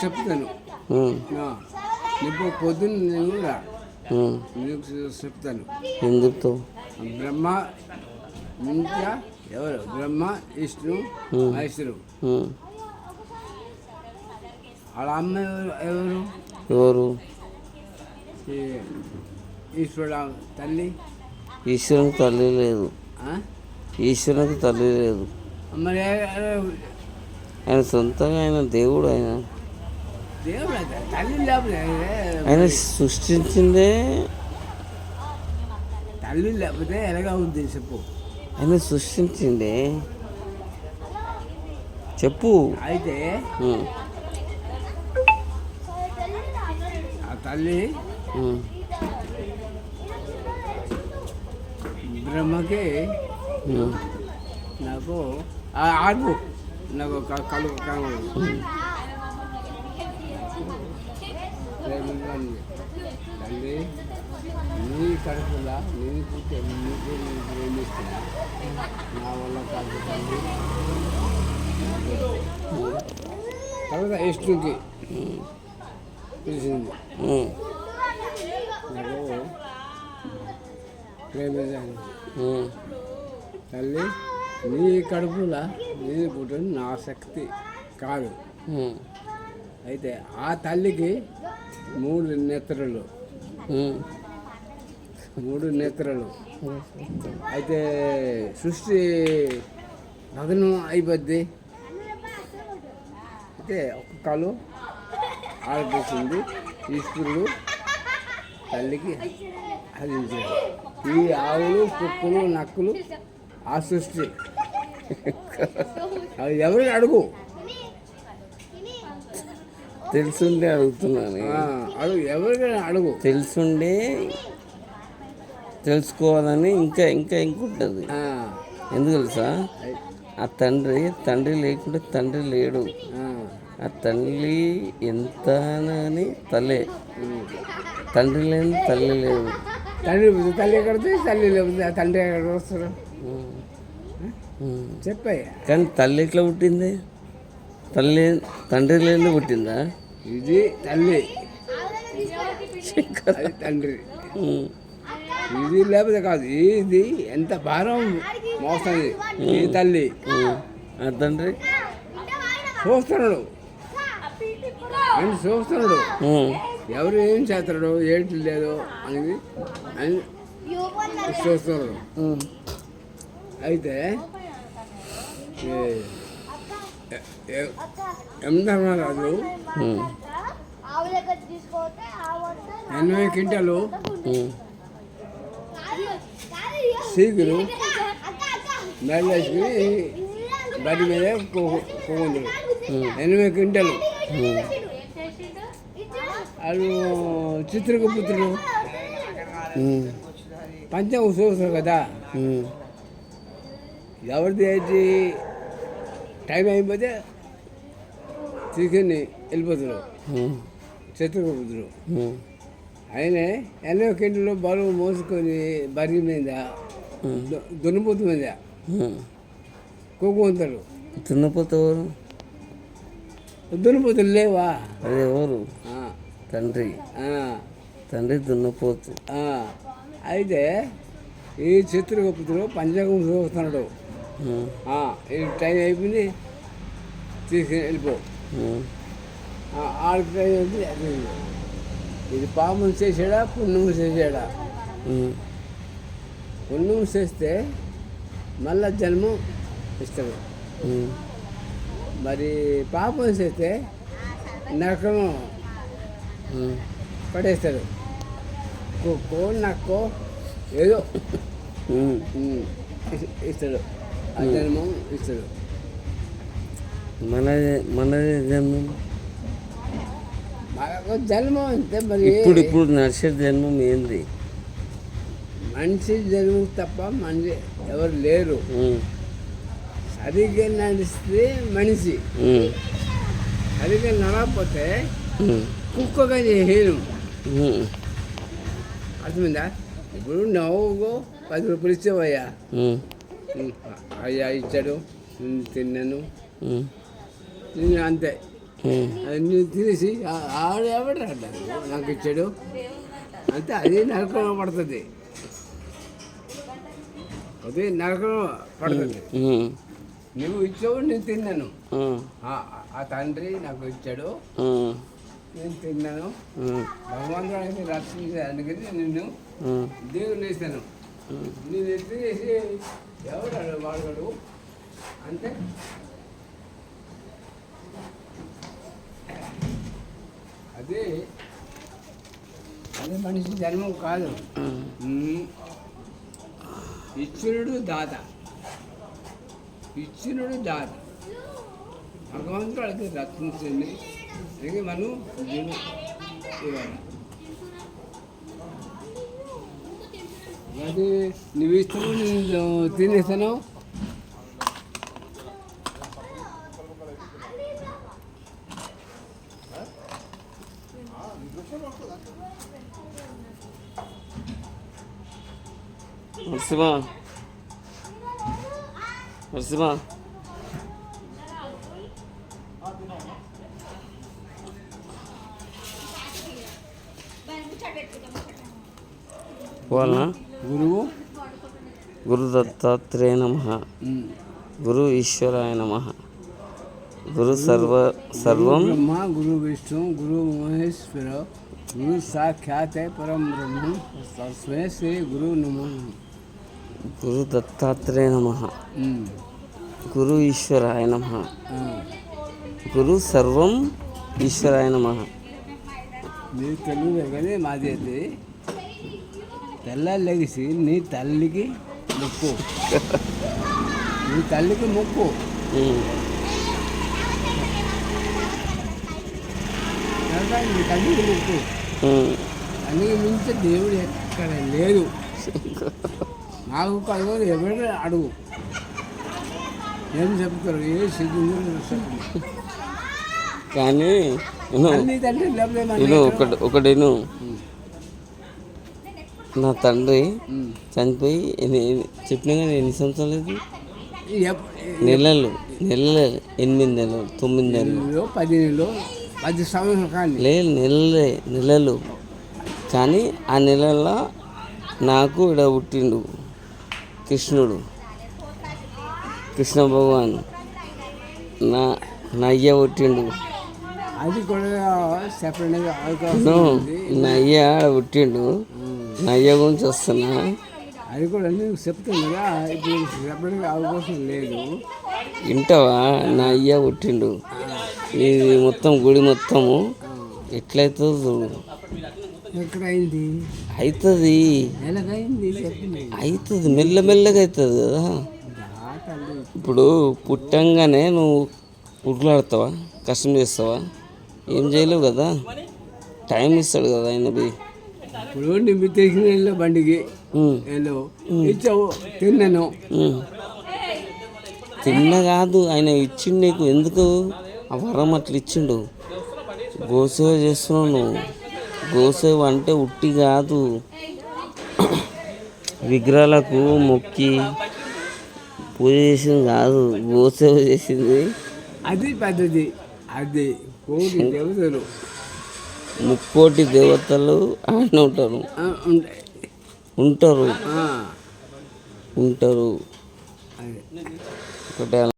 చెప్తాను. ఇప్పుడు పొద్దున్న నేను రా, నీకు చెప్తాను. ఏం చెప్తావు? బ్రహ్మ ఇంకా ఎవరు? బ్రహ్మ, విష్ణు, మహేశ్వరు. వాళ్ళ అమ్మ ఎవరు? ఎవరు? ఈశ్వరుడు తల్లి. ఈశ్వరునికి తల్లి లేదు. ఈశ్వరునికి తల్లి లేదు. మరి ఆయన సొంతంగా ఆయన దేవుడు. ఆయన దేవుడు తల్లి లేకపోతే ఆయన సృష్టించిందే. తల్లి లేకపోతే ఎలాగా ఉంది చెప్పు. ఆయన సృష్టించిండే చెప్పు. అయితే ఆ తల్లి బ్రహ్మకి నాకు ఆర్పు నాకు కలు తల్లి నీ కడుపులా నేను పుట్టే నీకు నేను ప్రేమిస్తున్నా. నా వల్ల కాదు తల్లి. తర్వాత విష్ణుకి తెలిసింది నాకు ప్రేమించాను. తల్లి నీ కడుపులా నేను పుట్టిన నా శక్తి కాదు. అయితే ఆ తల్లికి 3 నేత్రాలు. 3 నేత్రాలు. అయితే సృష్టి భగ్నం అయిపోద్ది. అయితే ఒక కాలు ఆడపడుతుంది. ఈశ్వరుడు తల్లికి హరించాడు. ఈ ఆవులు, కుక్కలు, నక్కలు ఆ సృష్టి. అవి ఎవరిని అడుగు, తెలుసుండే అడుగుతున్నాను. అడుగు, ఎవరికైనా అడుగు. తెలుసుండే తెలుసుకోవాలని ఇంకా ఇంకా ఇంకుంటుంది. ఎందుకు తెలుసా? ఆ తండ్రి లేకుంటే తండ్రి లేడు. ఆ తల్లి ఎంత అని తల్లే. తండ్రి లేని తల్లి లేదు. తల్లి ఎక్కడితే తల్లి లేకపోతే తండ్రి ఎక్కడ వస్తారు చెప్పాయి. కానీ తల్లి ఎట్లా పుట్టింది? తండ్రి లేని పుట్టిందా? ఇది తల్లి, అది తండ్రి. ఇది లేకపోతే కాదు. ఇది ఎంత భారం మోస్తుంది. ఈ తల్లి ఆ తండ్రి చూస్తున్నాడు అని చూస్తున్నాడు. ఎవరు ఏం చేస్తున్నాడు ఏంటి లేదు అనేది అని చూస్తున్నాడు. అయితే యమధర్మరాజు 80 క్వింటాలు సీకులు మేళేసుకుని బడి మీద పోగుండు. 80 క్వింటాలు. వాళ్ళు చిత్రగుప్తుడు పంచం చూస్తారు కదా. ఎవరిది అయితే టైం అయిపోతే తీసుకుని వెళ్ళిపోతారు చిత్రగుప్తుడు. ఆయనే 80 క్వింటాలు బరువు మోసుకొని బరి మీద దున్నపోతు మీద కొక్కుతారు. దున్నపోతులు లేవా? అదే ఎవరు? తండ్రి దున్నపోతు. అయితే ఈ చిత్రగుప్తుడు పంచగం చూస్తున్నాడు. ఈ టైం అయిపోయింది తీసుకుని వెళ్ళిపో. ఆడికి టైం అయిపోయింది. ఇది పాపం చేసాడా పుణ్యం చేసాడా? పుణ్యం చేస్తే మళ్ళా జన్మం ఇస్తాడు. మరి పాపం చేస్తే నరకం పడేస్తాడు. కుక్కో నక్కో ఏదో ఇస్తాడు. ఆ జన్మం ఇస్తాడు. మనది జన్మం మనకు జన్మం అంతే. మరి ఇప్పుడు నడిచే జన్మం ఏంది? మనిషి జన్మం తప్ప మనిషి ఎవరు లేరు. సరిగ్గా నడిస్తే మనిషి, సరిగ్గా నడకపోతే కుక్కగా చేయను. అర్థమైందా? ఇప్పుడు నువ్వు 10 రూపాయలు ఇచ్చావయ్యా, అయ్యా ఇచ్చాడు, తిన్నాను అంతే. అన్నీ తినేసి ఆడు ఎవడు అన్నారు నాకు ఇచ్చాడు అంతే. అది నరకం పడుతుంది, అది నరకం పడుతుంది. నువ్వు ఇచ్చావు, నేను తిన్నాను. ఆ తండ్రి నాకు ఇచ్చాడు, నేను తిన్నాను. భగవంతుడు అయితే రక్షించడానికి నిన్ను దేవుని వేసాను. నేను ఎత్తివేసి ఎవడాడు వాడు అంతే. అదే అదే మనిషి జన్మం కాదు. ఇచ్చినుడు దాత, ఇచ్చినుడు దాత. భగవంతుడు అయితే రక్షించండి, అలాగే మనం జీవం ఇవ్వాలి. అది నువ్వు ఇస్తాను, నేను తినేస్తాను. నరసింహ నరసింహ పోవాలనా? గురువు గురు దత్తాత్రేయ నమః, గురు ఈశ్వరాయ నమః, గురు సర్వం బ్రహ్మ గురు విష్ణు గురు మహేశ్వర గురు సాక్షాత్ పరం బ్రహ్మ తస్మై శ్రీ గురు నమః. గురు దత్తాత్రేయ నమః, గురు ఈశ్వరాయ నమః, గురు సర్వం ఈశ్వరాయ నమః. మీరు తెలుగులో కానీ మాది అది. తెల్లారి లెగిసి నీ తల్లికి మొక్కు, నీ తల్లికి మొక్కు. నీ తల్లికి మొక్కు. అన్నికి మించి దేవుడు ఎక్కడ లేదు. నాకు కలుగు ఎవరు అడుగు, ఏం చెప్తారు? ఏ సిద్ధి కానీ ఒకటి నా తండ్రి చనిపోయి చెప్పినా కానీ ఎన్ని సంవత్సరాలు లేదు, నెలలు 8 నెలలు 9 నెలలు 10 నెలలు 10 సంవత్సరాలు కానీ లేదు, నెలలు. కానీ ఆ నెలల్లో నాకు ఇక్కడ పుట్టిండు కృష్ణుడు, కృష్ణ భగవాన్. నా అయ్య పుట్టిండు, అది కూడా సెపరేట్గా నా అయ్య పుట్టిండు. నా అయ్య గురించి వస్తున్నా, అది కూడా నేను చెప్తాను కదా. ఇప్పుడు సెపరేట్గా అవకాశం లేదు. వింటావా? నా అయ్య పుట్టిండు. ఇది మొత్తం గుడి మొత్తము ఎట్లయితుందో చూడు. ఎక్కడ అయింది? అవుతుంది, ఎలాగైంది చెప్పింది. అవుతుంది, మెల్లమెల్లగా అవుతుంది కదా. ఇప్పుడు పుట్టంగానే నువ్వు ఉట్లాడతావా, కష్టం చేస్తావా? ఏం చేయలేవు కదా, టైం ఇస్తాడు కదా ఆయన. ఇప్పుడు నువ్వు తెచ్చిన బండికి ఇచ్చావు, తిన్నాను. తిన్న కాదు, ఆయన ఇచ్చిండు నీకు. ఎందుకు ఆ వరం అట్లా ఇచ్చిండు? గోసేవ చేస్తున్నావు నువ్వు. గోసేవ అంటే ఉట్టి కాదు, విగ్రహాలకు మొక్కి పూజ చేసింది కాదు, గోసేవ చేసింది. అది పద్ధతి. అది కోటి దేవతలు, 3 దేవతలు ఆయన ఉంటారు. ఒకటే